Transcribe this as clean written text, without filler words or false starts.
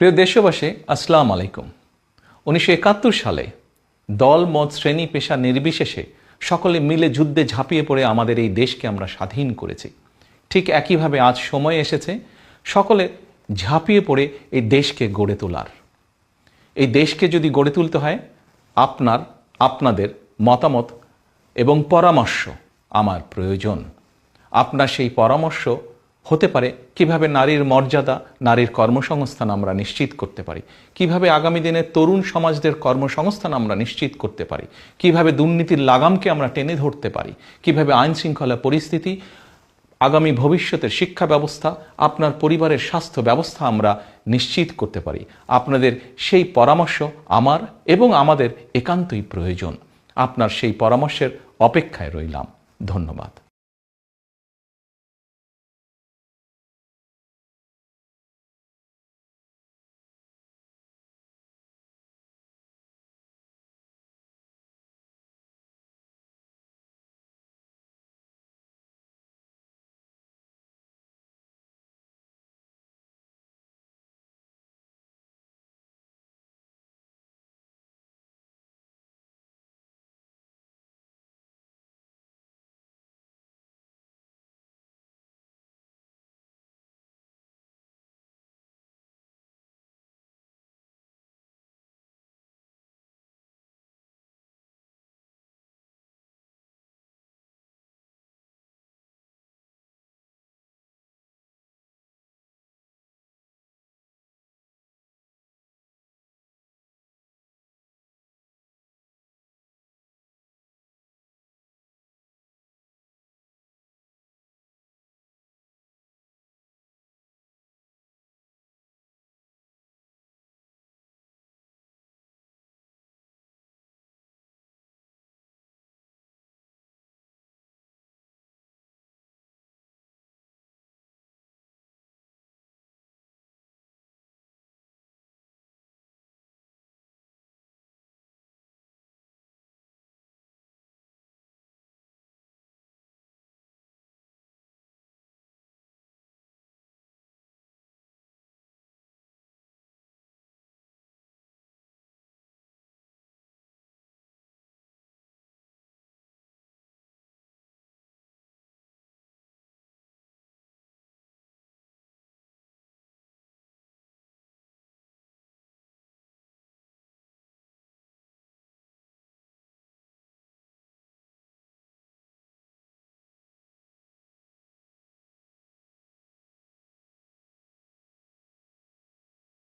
প্রিয় দেশবাসী, আসসালামু আলাইকুম। 1971 সালে দল মত শ্রেণী পেশা নির্বিশেষে সকলে মিলে যুদ্ধে ঝাঁপিয়ে পড়ে আমাদের এই দেশকে আমরা স্বাধীন করেছি। ঠিক একইভাবে আজ সময় এসেছে সকলে ঝাঁপিয়ে পড়ে এই দেশকে গড়ে তোলার। এই দেশকে যদি গড়ে তুলতে হয়, আপনাদের মতামত এবং পরামর্শ আমার প্রয়োজন। আপনার সেই পরামর্শ হতে পারে কিভাবে নারীর মর্যাদা, নারীর কর্মসংস্থান আমরা নিশ্চিত করতে পারি, কিভাবে আগামী দিনে তরুণ সমাজদের কর্মসংস্থান আমরা নিশ্চিত করতে পারি, কিভাবে দুর্নীতির লাগামকে আমরা টেনে ধরতে পারি, কিভাবে আইন শৃঙ্খলা পরিস্থিতি, আগামী ভবিষ্যতের শিক্ষা ব্যবস্থা, আপনার পরিবারের স্বাস্থ্য ব্যবস্থা আমরা নিশ্চিত করতে পারি। আপনাদের সেই পরামর্শ আমার এবং আমাদের একান্তই প্রয়োজন। আপনার সেই পরামর্শের অপেক্ষায় রইলাম। ধন্যবাদ।